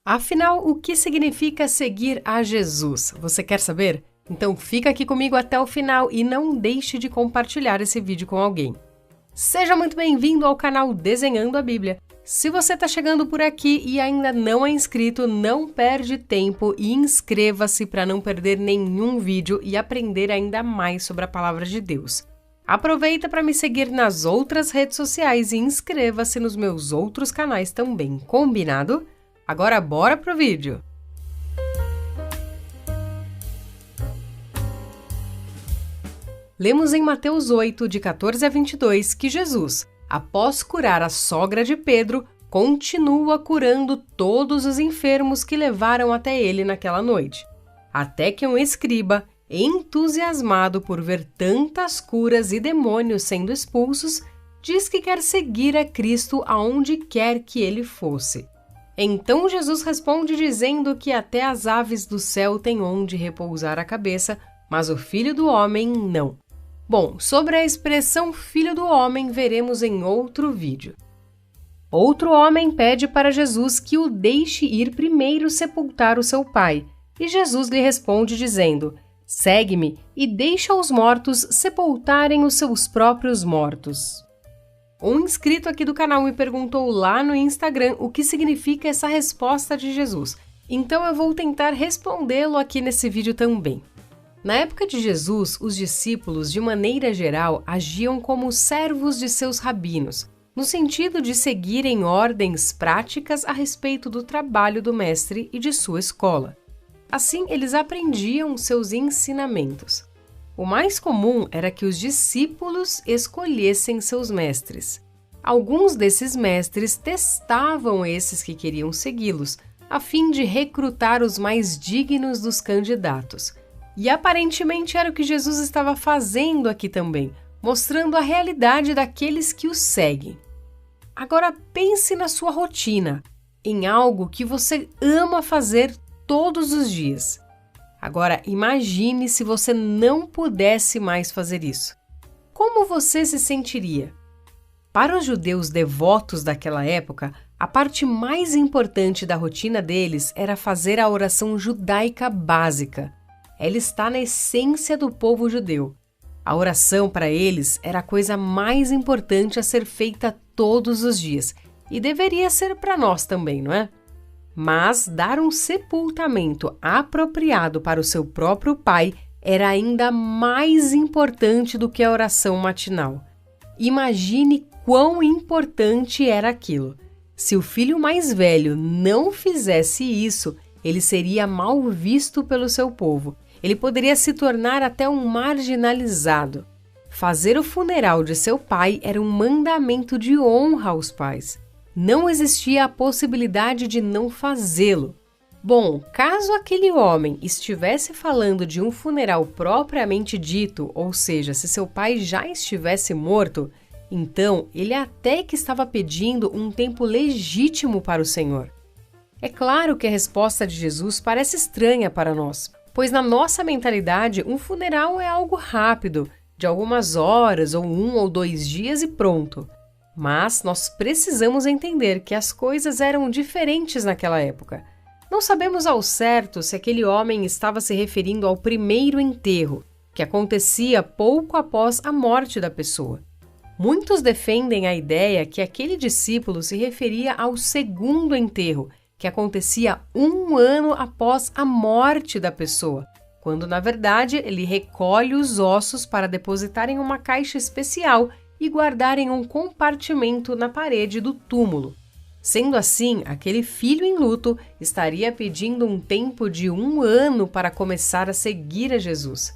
Afinal, o que significa seguir a Jesus? Você quer saber? Então fica aqui comigo até o final e não deixe de compartilhar esse vídeo com alguém. Seja muito bem-vindo ao canal Desenhando a Bíblia. Se você está chegando por aqui e ainda não é inscrito, não perde tempo e inscreva-se para não perder nenhum vídeo e aprender ainda mais sobre a Palavra de Deus. Aproveita para me seguir nas outras redes sociais e inscreva-se nos meus outros canais também, combinado? Agora bora pro vídeo! Lemos em Mateus 8, de 14 a 22, que Jesus, após curar a sogra de Pedro, continua curando todos os enfermos que levaram até ele naquela noite. Até que um escriba, entusiasmado por ver tantas curas e demônios sendo expulsos, diz que quer seguir a Cristo aonde quer que ele fosse. Então Jesus responde dizendo que até as aves do céu têm onde repousar a cabeça, mas o Filho do Homem não. Bom, sobre a expressão Filho do Homem veremos em outro vídeo. Outro homem pede para Jesus que o deixe ir primeiro sepultar o seu pai, e Jesus lhe responde dizendo: "Segue-me e deixa os mortos sepultarem os seus próprios mortos." Um inscrito aqui do canal me perguntou lá no Instagram o que significa essa resposta de Jesus, então eu vou tentar respondê-lo aqui nesse vídeo também. Na época de Jesus, os discípulos, de maneira geral, agiam como servos de seus rabinos, no sentido de seguirem ordens práticas a respeito do trabalho do mestre e de sua escola. Assim, eles aprendiam seus ensinamentos. O mais comum era que os discípulos escolhessem seus mestres. Alguns desses mestres testavam esses que queriam segui-los, a fim de recrutar os mais dignos dos candidatos. E aparentemente era o que Jesus estava fazendo aqui também, mostrando a realidade daqueles que o seguem. Agora pense na sua rotina, em algo que você ama fazer todos os dias. Agora, imagine se você não pudesse mais fazer isso. Como você se sentiria? Para os judeus devotos daquela época, a parte mais importante da rotina deles era fazer a oração judaica básica. Ela está na essência do povo judeu. A oração para eles era a coisa mais importante a ser feita todos os dias, e deveria ser para nós também, não é? Mas dar um sepultamento apropriado para o seu próprio pai era ainda mais importante do que a oração matinal. Imagine quão importante era aquilo. Se o filho mais velho não fizesse isso, ele seria mal visto pelo seu povo. Ele poderia se tornar até um marginalizado. Fazer o funeral de seu pai era um mandamento de honra aos pais. Não existia a possibilidade de não fazê-lo. Bom, caso aquele homem estivesse falando de um funeral propriamente dito, ou seja, se seu pai já estivesse morto, então ele até que estava pedindo um tempo legítimo para o Senhor. É claro que a resposta de Jesus parece estranha para nós, pois na nossa mentalidade um funeral é algo rápido, de algumas horas ou 1 ou 2 dias e pronto. Mas nós precisamos entender que as coisas eram diferentes naquela época. Não sabemos ao certo se aquele homem estava se referindo ao primeiro enterro, que acontecia pouco após a morte da pessoa. Muitos defendem a ideia que aquele discípulo se referia ao segundo enterro, que acontecia 1 ano após a morte da pessoa, quando na verdade ele recolhe os ossos para depositar em uma caixa especial e guardar em um compartimento na parede do túmulo. Sendo assim, aquele filho em luto estaria pedindo um tempo de 1 ano para começar a seguir a Jesus.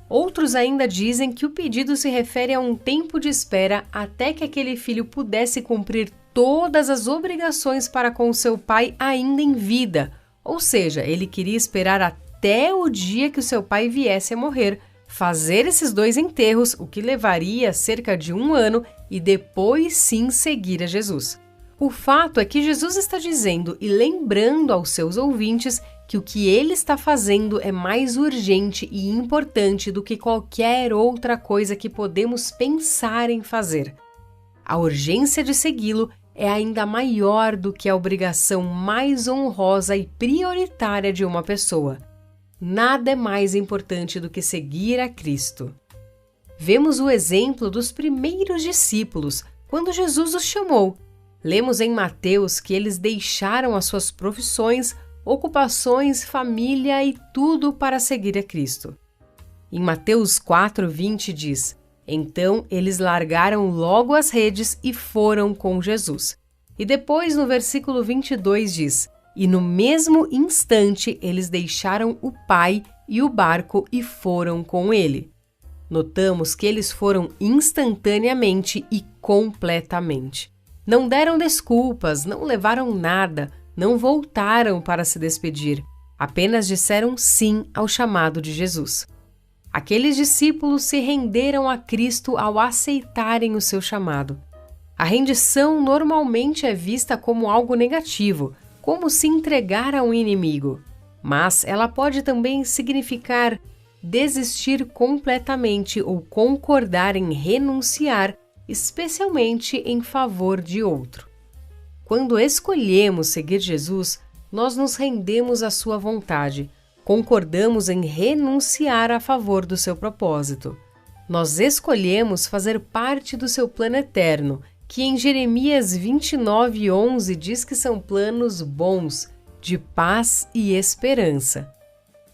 Outros ainda dizem que o pedido se refere a um tempo de espera até que aquele filho pudesse cumprir todas as obrigações para com seu pai ainda em vida, ou seja, ele queria esperar até o dia que o seu pai viesse a morrer, fazer esses 2 enterros, o que levaria cerca de 1 ano, e depois sim seguir a Jesus. O fato é que Jesus está dizendo e lembrando aos seus ouvintes que o que ele está fazendo é mais urgente e importante do que qualquer outra coisa que podemos pensar em fazer. A urgência de segui-lo é ainda maior do que a obrigação mais honrosa e prioritária de uma pessoa. Nada é mais importante do que seguir a Cristo. Vemos o exemplo dos primeiros discípulos, quando Jesus os chamou. Lemos em Mateus que eles deixaram as suas profissões, ocupações, família e tudo para seguir a Cristo. Em Mateus 4:20 diz: Então eles largaram logo as redes e foram com Jesus. E depois no versículo 22 diz: E no mesmo instante eles deixaram o Pai e o barco e foram com ele. Notamos que eles foram instantaneamente e completamente. Não deram desculpas, não levaram nada, não voltaram para se despedir. Apenas disseram sim ao chamado de Jesus. Aqueles discípulos se renderam a Cristo ao aceitarem o seu chamado. A rendição normalmente é vista como algo negativo, como se entregar a um inimigo. Mas ela pode também significar desistir completamente ou concordar em renunciar, especialmente em favor de outro. Quando escolhemos seguir Jesus, nós nos rendemos à sua vontade, concordamos em renunciar a favor do seu propósito. Nós escolhemos fazer parte do seu plano eterno, que em Jeremias 29:11 diz que são planos bons, de paz e esperança.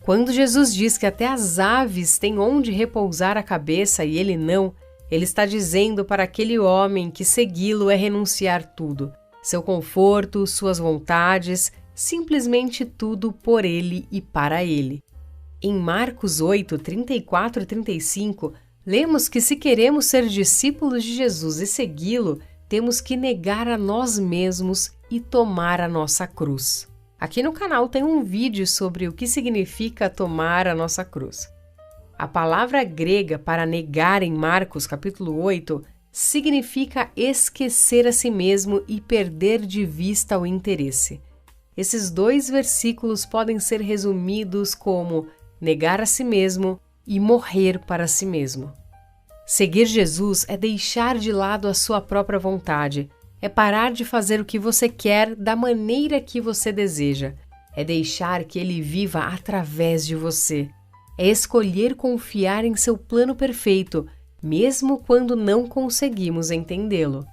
Quando Jesus diz que até as aves têm onde repousar a cabeça e ele não, ele está dizendo para aquele homem que segui-lo é renunciar tudo, seu conforto, suas vontades, simplesmente tudo por ele e para ele. Em Marcos 8:34 e 35, lemos que se queremos ser discípulos de Jesus e segui-lo, temos que negar a nós mesmos e tomar a nossa cruz. Aqui no canal tem um vídeo sobre o que significa tomar a nossa cruz. A palavra grega para negar em Marcos capítulo 8 significa esquecer a si mesmo e perder de vista o interesse. Esses dois versículos podem ser resumidos como negar a si mesmo e morrer para si mesmo. Seguir Jesus é deixar de lado a sua própria vontade, é parar de fazer o que você quer da maneira que você deseja, é deixar que Ele viva através de você, é escolher confiar em seu plano perfeito, mesmo quando não conseguimos entendê-lo.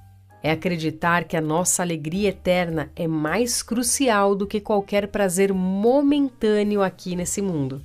É acreditar que a nossa alegria eterna é mais crucial do que qualquer prazer momentâneo aqui nesse mundo.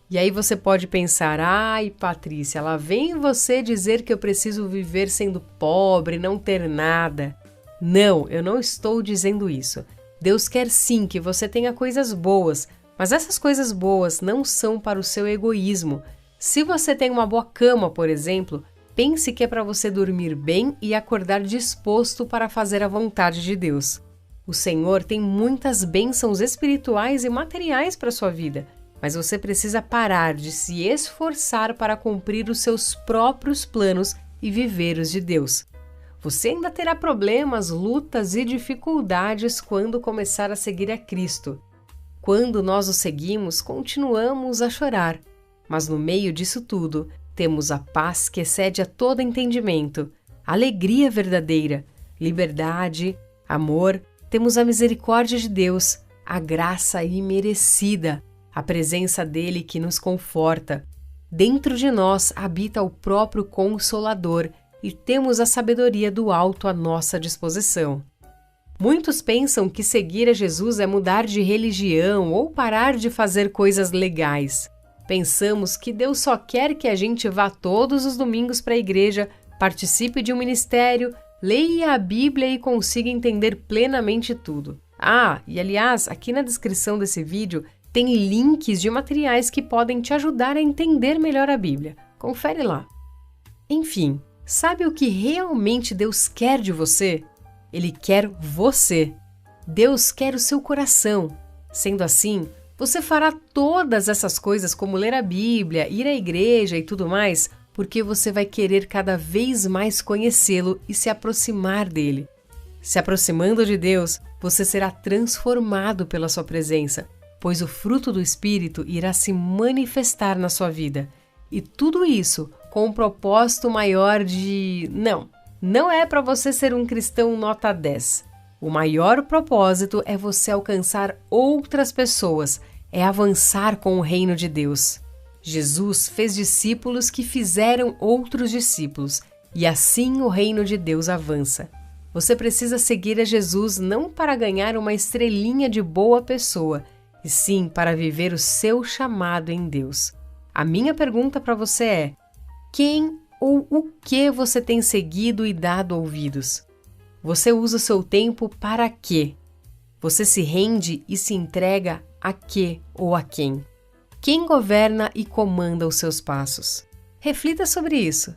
E aí você pode pensar, ai Patrícia, lá vem você dizer que eu preciso viver sendo pobre, não ter nada. Não, eu não estou dizendo isso. Deus quer sim que você tenha coisas boas, mas essas coisas boas não são para o seu egoísmo. Se você tem uma boa cama, por exemplo, pense que é para você dormir bem e acordar disposto para fazer a vontade de Deus. O Senhor tem muitas bênçãos espirituais e materiais para a sua vida, mas você precisa parar de se esforçar para cumprir os seus próprios planos e viver os de Deus. Você ainda terá problemas, lutas e dificuldades quando começar a seguir a Cristo. Quando nós o seguimos, continuamos a chorar, mas no meio disso tudo, temos a paz que excede a todo entendimento, alegria verdadeira, liberdade, amor, temos a misericórdia de Deus, a graça imerecida, a presença dele que nos conforta. Dentro de nós habita o próprio Consolador e temos a sabedoria do alto à nossa disposição. Muitos pensam que seguir a Jesus é mudar de religião ou parar de fazer coisas legais. Pensamos que Deus só quer que a gente vá todos os domingos para a igreja, participe de um ministério, leia a Bíblia e consiga entender plenamente tudo. E aliás, aqui na descrição desse vídeo tem links de materiais que podem te ajudar a entender melhor a Bíblia. Confere lá. Enfim, sabe o que realmente Deus quer de você? Ele quer você. Deus quer o seu coração. Sendo assim, você fará todas essas coisas como ler a Bíblia, ir à igreja e tudo mais, porque você vai querer cada vez mais conhecê-lo e se aproximar dele. Se aproximando de Deus, você será transformado pela sua presença, pois o fruto do Espírito irá se manifestar na sua vida. E tudo isso com um propósito maior de... Não é para você ser um cristão nota 10. O maior propósito é você alcançar outras pessoas, é avançar com o reino de Deus. Jesus fez discípulos que fizeram outros discípulos, e assim o reino de Deus avança. Você precisa seguir a Jesus não para ganhar uma estrelinha de boa pessoa, e sim para viver o seu chamado em Deus. A minha pergunta para você é: quem ou o que você tem seguido e dado ouvidos? Você usa o seu tempo para quê? Você se rende e se entrega a quê ou a quem? Quem governa e comanda os seus passos? Reflita sobre isso.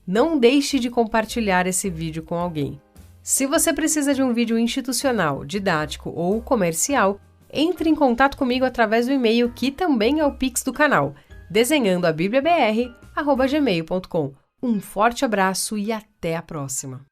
Não deixe de compartilhar esse vídeo com alguém. Se você precisa de um vídeo institucional, didático ou comercial, entre em contato comigo através do e-mail que também é o Pix do canal, desenhandoabibliabr@gmail.com. Um forte abraço e até a próxima!